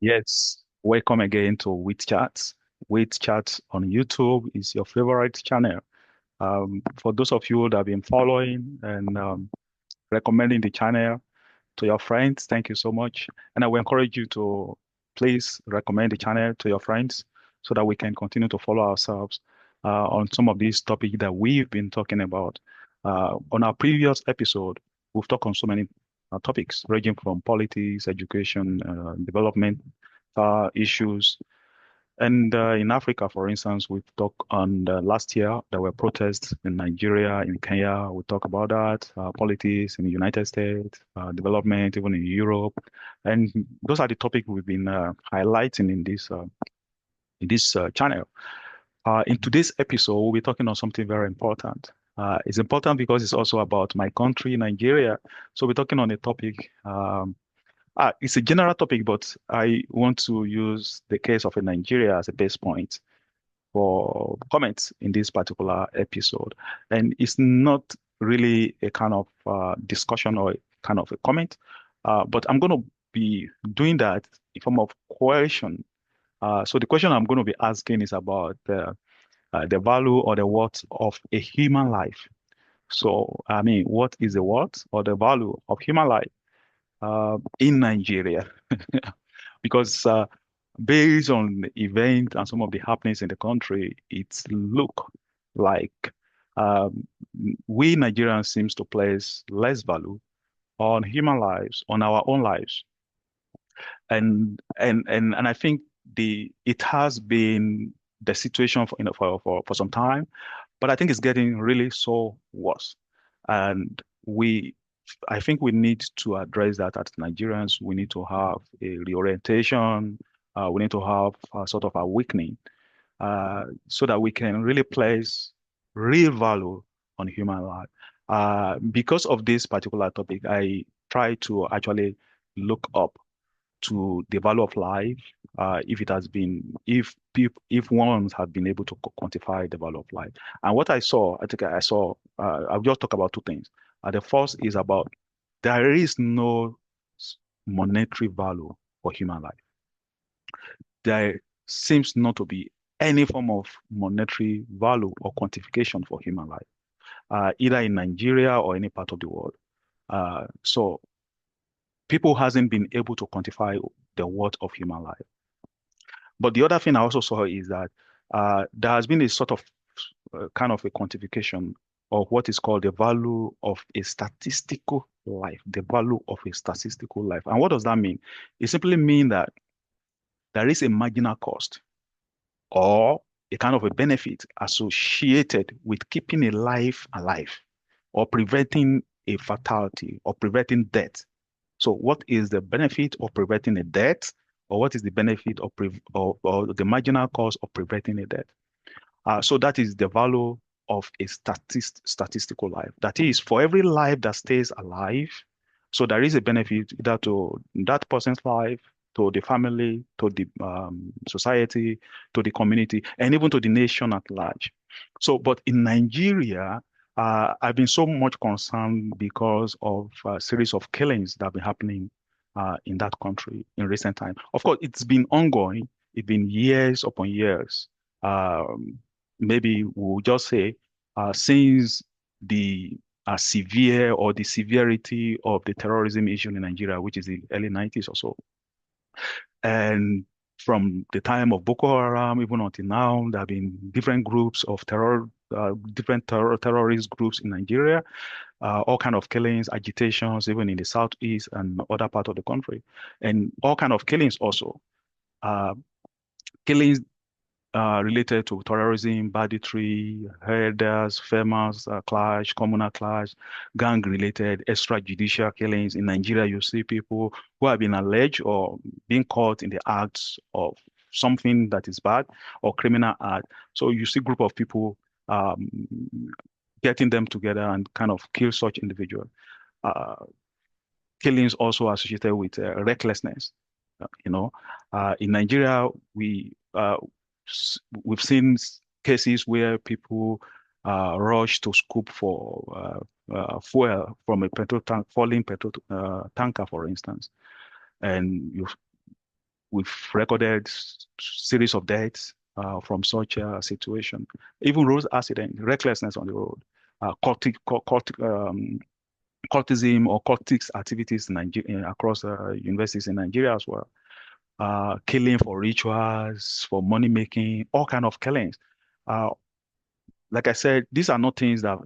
Yes, welcome again to With Chats. With Chats on YouTube is your favorite channel. For those of you that have been following and recommending the channel to your friends, thank you so much. And I will encourage you to please recommend the channel to your friends so that we can continue to follow ourselves on some of these topics that we've been talking about. On our previous episode, we've talked on so many topics ranging from politics, education, development issues. And in Africa, for instance, we've talked on the last year there were protests in Nigeria, in Kenya. We talk about that, politics in the United States, development even in Europe, and those are the topics we've been highlighting in this channel. In today's episode, we'll be talking on something very important. It's important because it's also about my country, Nigeria. So we're talking on a topic. It's a general topic, but I want to use the case of a Nigeria as a base point for comments in this particular episode. And it's not really a kind of discussion or a kind of a comment, but I'm going to be doing that in form of question. So the question I'm going to be asking is about the value or the worth of a human life. So, I mean, what is the worth or the value of human life in Nigeria? Because based on the event and some of the happenings in the country, it's look like um, we Nigerians seems to place less value on human lives, on our own lives, and I think the it has been the situation for for some time, but I think it's getting really so worse, and we I think we need to address that as Nigerians. We need to have a reorientation. We need to have a sort of awakening so that we can really place real value on human life. Because of this particular topic, I try to actually look up to the value of life, if it has been, if people, if one has been able to quantify the value of life. And what I saw, I think I saw, I'll just talk about two things. The first is about there is no monetary value for human life. There seems not to be any form of monetary value or quantification for human life, either in Nigeria or any part of the world. So people hasn't been able to quantify the worth of human life. But the other thing I also saw is that there has been a sort of kind of a quantification of what is called the value of a statistical life, the value of a statistical life. And what does that mean? It simply means that there is a marginal cost or a kind of a benefit associated with keeping a life alive or preventing a fatality or preventing death. So what is the benefit of preventing a death, or what is the benefit of or the marginal cost of preventing a death? So that is the value of a statistical life. That is, for every life that stays alive, so there is a benefit either to that person's life, to the family, to the society, to the community, and even to the nation at large. So, but in Nigeria, I've been so much concerned because of a series of killings that have been happening in that country in recent time. Of course, it's been ongoing. It's been years upon years. Um, Maybe we'll just say since the severe or the severity of the terrorism issue in Nigeria, which is the early 90s or so. And from the time of Boko Haram, even until now, there have been different groups of terrorist groups in Nigeria, all kind of killings, agitations, even in the southeast and other part of the country, and all kind of killings also. Uh, Killings related to terrorism, banditry, herders, farmers clash, communal clash, gang-related extrajudicial killings. In Nigeria, you see people who have been alleged or being caught in the acts of something that is bad or criminal act. So you see group of people um, getting them together and kind of kill such individual. Uh, Killings also associated with recklessness. In Nigeria, we've seen cases where people rush to scoop for fuel from a petrol tank, falling petrol tanker, for instance, and we've recorded series of deaths from such a situation. Even road accident, recklessness on the road, cultism or cultics activities in Nigeria, across universities in Nigeria as well. Killing for rituals, for money making, all kind of killings. Uh, like I said, these are not things that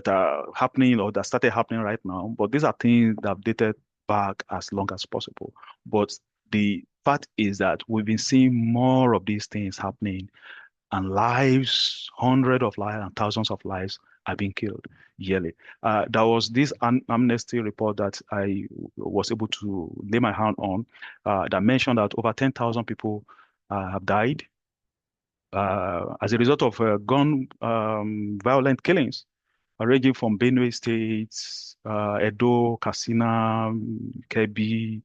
are happening or that started happening right now, but these are things that have dated back as long as possible. But the fact is that we've been seeing more of these things happening, and lives, hundreds of lives and thousands of lives are being killed yearly. There was this amnesty report that I was able to lay my hand on that mentioned that over 10,000 people have died as a result of gun violent killings ranging from Benue State, Edo, Katsina, Kebbi,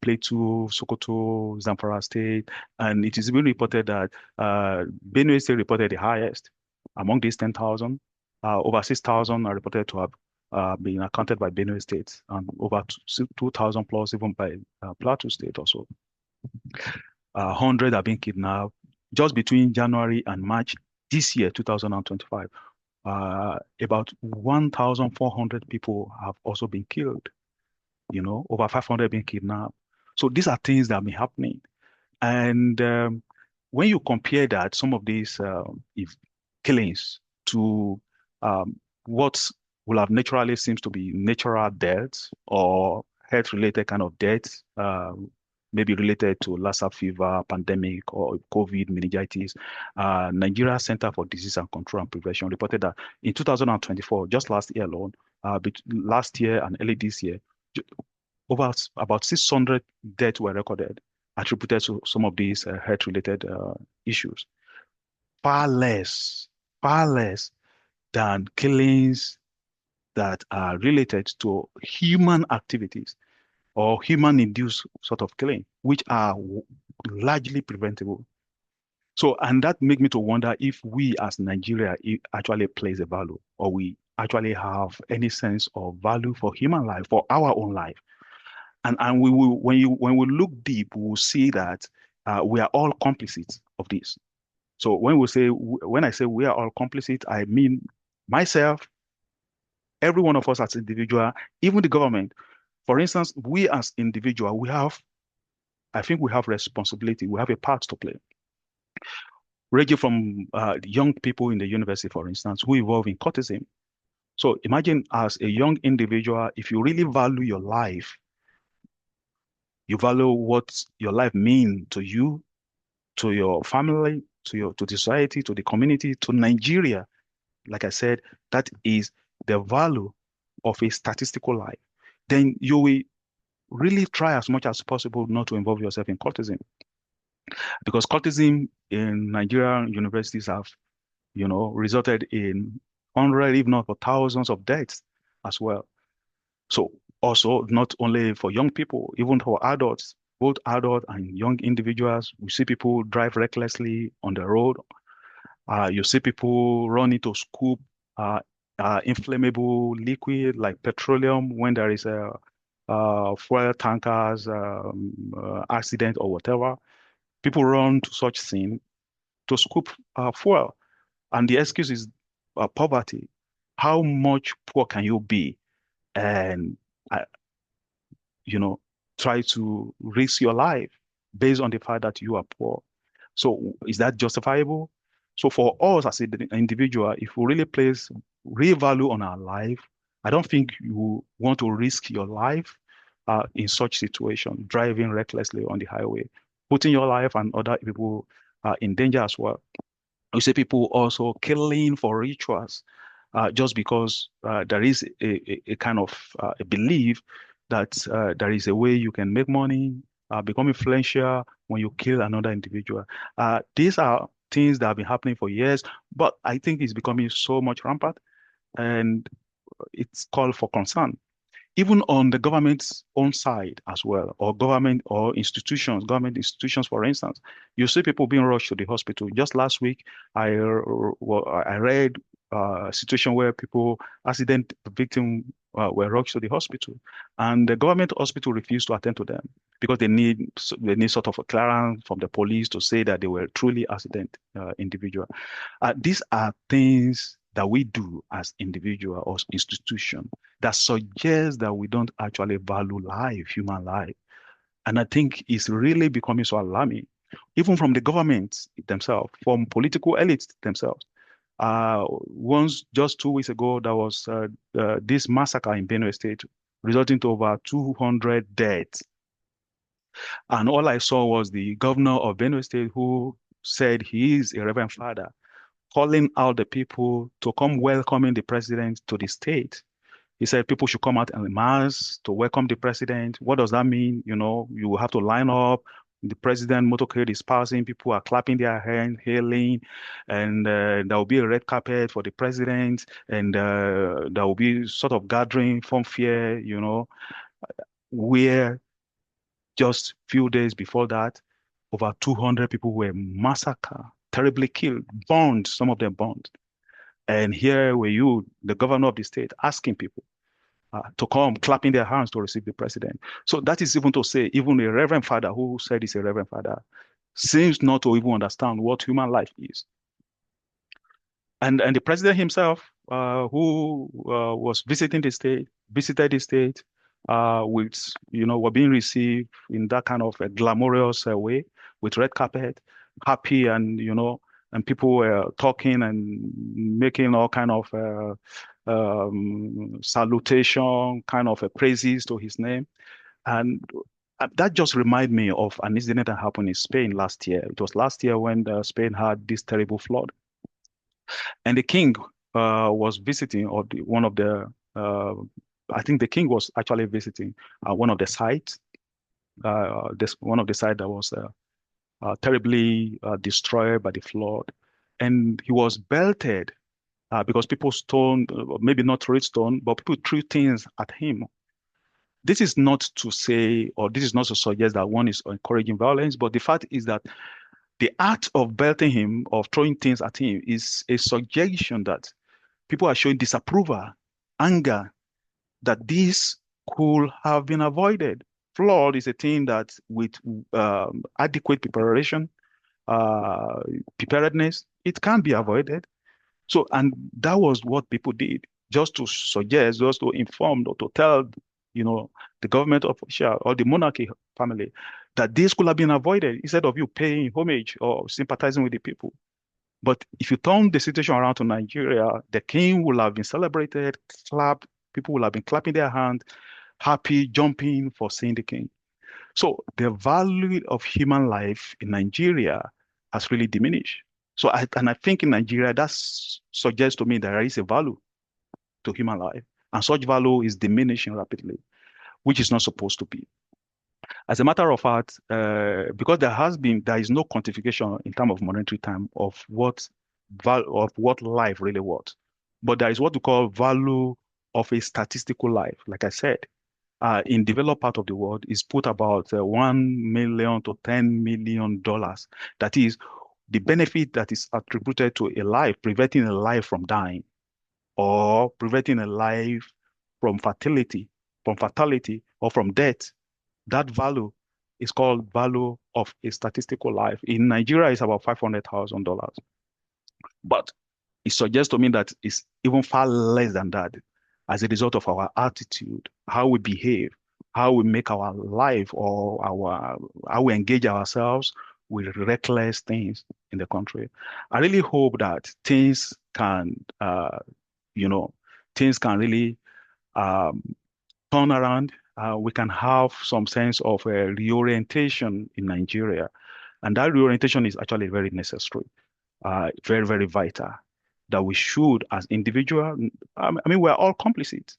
Plateau, Sokoto, Zamfara State, and it is being reported that Benue State reported the highest among these 10,000. Over 6,000 are reported to have been accounted by Benue State, and over 2,000 plus even by Plateau State also. 100 have been kidnapped just between January and March this year, 2025. About 1,400 people have also been killed, over 500 been kidnapped. So these are things that have been happening. And when you compare that, some of these if killings to what will have naturally seems to be natural deaths or health-related kind of deaths, maybe related to Lassa fever, pandemic, or COVID, meningitis. Nigeria Center for Disease and Control and Prevention reported that in 2024, just last year alone, last year and early this year, over about 600 deaths were recorded attributed to some of these health-related issues. Far less than killings that are related to human activities or human-induced sort of killing, which are largely preventable. So, and that make me to wonder if we as Nigeria actually place a value, or we actually have any sense of value for human life, for our own life. And we will, when we look deep, we will see that we are all complicit of this. So when I say we are all complicit, I mean myself, every one of us as individual, even the government. For instance, we as individual, I think we have responsibility. We have a part to play. Ranging from young people in the university, for instance, who involve in courtesim. So imagine as a young individual, if you really value your life, you value what your life means to you, to your family, to the society, to the community, to Nigeria. Like I said, that is the value of a statistical life. Then you will really try as much as possible not to involve yourself in cultism, because cultism in Nigerian universities have, resulted in hundreds, if not for thousands of deaths as well. So also not only for young people, even for adults, both adult and young individuals, we see people drive recklessly on the road. You see people run into scoop inflammable liquid like petroleum when there is a fuel tankers accident or whatever. People run to such scene to scoop fuel, and the excuse is poverty. How much poor can you be, and uh, you know, try to risk your life based on the fact that you are poor? So is that justifiable? So for us as an individual, if we really place real value on our life, I don't think you want to risk your life in such situation, driving recklessly on the highway, putting your life and other people in danger as well. We see people also killing for rituals, just because there is a kind of a belief that there is a way you can make money, become influential when you kill another individual. These are things that have been happening for years, but I think it's becoming so much rampant, and it's called for concern even on the government's own side as well, or government institutions, for instance. You see people being rushed to the hospital. Just last week, I read a situation where accident victim were rushed to the hospital, and the government hospital refused to attend to them because they need sort of a clearance from the police to say that they were truly accident individual. These are things that we do as individual or institution that suggest that we don't actually value life, human life. And I think it's really becoming so alarming, even from the governments themselves, from political elites themselves. Once, just 2 weeks ago, there was this massacre in Benue State, resulting to over 200 deaths. And all I saw was the governor of Benue State who said he is a Reverend Father, calling out the people to come welcoming the president to the state. He said people should come out en masse to welcome the president. What does that mean? You know, you have to line up. The president motorcade is passing. People are clapping their hands, hailing, and there will be a red carpet for the president, and there will be sort of gathering from fear, where just few days before that, over 200 people were massacred, terribly killed, burned, some of them burned. And here were you, the governor of the state, asking people to come, clapping their hands to receive the president. So that is even to say, even a reverend father who said he's a reverend father seems not to even understand what human life is. And the president himself, who was visited the state with, were being received in that kind of a glamorous way with red carpet, happy, and people were talking and making all kind of salutation, kind of a praises to his name. And that just reminded me of an incident that happened in Spain last year. It was last year when Spain had this terrible flood. And the king was visiting, or one of the, I think the king was actually visiting one of the sites, one of the sites that was terribly destroyed by the flood. And he was belted because people stoned, maybe not threw stone, but people threw things at him. This is not to say, or this is not to suggest that one is encouraging violence, but the fact is that the act of belting him, of throwing things at him, is a suggestion that people are showing disapproval, anger, that this could have been avoided. Flood is a thing that with adequate preparation, uh, preparedness, it can be avoided. So, and that was what people did, just to suggest, just to inform or to tell, the government official or the monarchy family that this could have been avoided instead of you paying homage or sympathizing with the people. But if you turn the situation around to Nigeria, the king will have been celebrated, clapped, people will have been clapping their hands, happy, jumping for seeing the king. So the value of human life in Nigeria has really diminished. And I think in Nigeria, that suggests to me that there is a value to human life, and such value is diminishing rapidly, which is not supposed to be. As a matter of fact, because there is no quantification in terms of monetary time of what life really was, but there is what we call value of a statistical life. Like I said, in developed part of the world is put about $1 million to $10 million. That is the benefit that is attributed to a life, preventing a life from dying, or preventing a life from fatality, or from death. That value is called value of a statistical life. In Nigeria, it's about $500,000. But it suggests to me that it's even far less than that as a result of our attitude, how we behave, how we make our life, or how we engage ourselves with reckless things in the country. I really hope that you know, things can really um, turn around. We can have some sense of a reorientation in Nigeria. And that reorientation is actually very necessary, very, very vital, that we should, as individual, I mean, we're all complicit.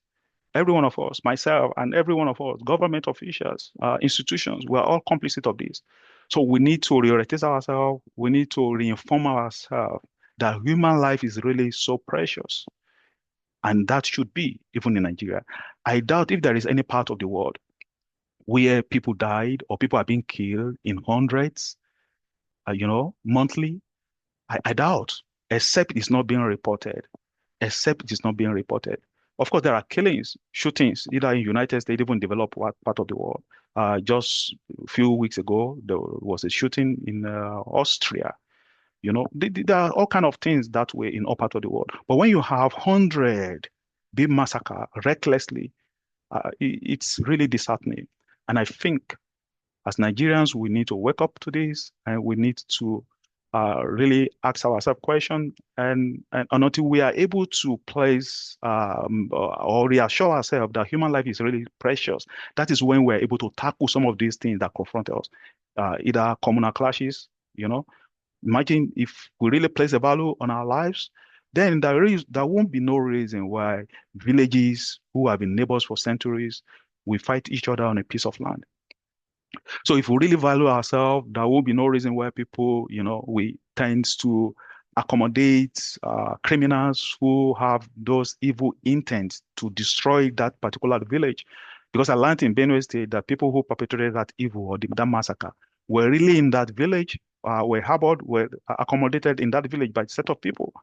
Every one of us, myself, and every one of us, government officials, institutions, we're all complicit of this. So we need to reorientate ourselves. We need to reinform ourselves that human life is really so precious. And that should be, even in Nigeria. I doubt if there is any part of the world where people died or people are being killed in hundreds, monthly. I doubt, except it's not being reported, except it is not being reported. Of course, there are killings, shootings, either in United States, even developed part of the world. Just a few weeks ago, there was a shooting in Austria. There are all kind of things that way in all parts of the world. But when you have 100 being massacred recklessly, it's really disheartening. And I think as Nigerians, we need to wake up to this and we need to really ask ourselves questions. And until we are able to place or reassure ourselves that human life is really precious, that is when we're able to tackle some of these things that confront us, either communal clashes, you know. Imagine if we really place a value on our lives, then there won't be no reason why villages who have been neighbors for centuries will fight each other on a piece of land. So if we really value ourselves, there will be no reason why people, we tend to accommodate criminals who have those evil intents to destroy that particular village. Because I learned in Benue State that people who perpetrated that evil or that massacre were really in that village, were harbored, were accommodated in that village by a set of people.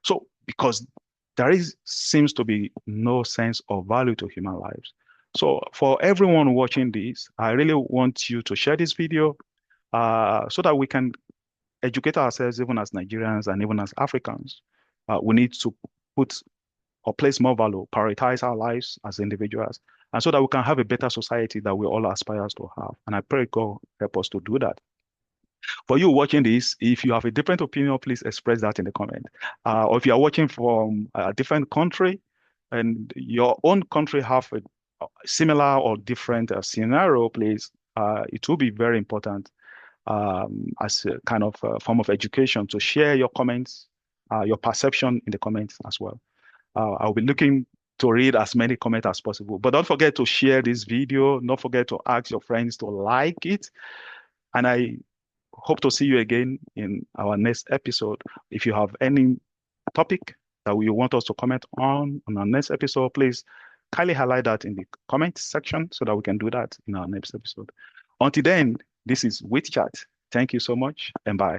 So because seems to be no sense of value to human lives. So for everyone watching this, I really want you to share this video so that we can educate ourselves even as Nigerians and even as Africans. We need to put or place more value, prioritize our lives as individuals, and so that we can have a better society that we all aspire to have. And I pray God help us to do that. For you watching this, if you have a different opinion, please express that in the comment. Or if you are watching from a different country and your own country have a similar or different scenario, please, it will be very important as a kind of form of education to share your comments, your perception in the comments as well. I'll be looking to read as many comments as possible. But don't forget to share this video. Don't forget to ask your friends to like it. And I hope to see you again in our next episode. If you have any topic that you want us to comment on our next episode, please kindly highlight that in the comment section so that we can do that in our next episode. Until then, this is With Chat. Thank you so much and bye.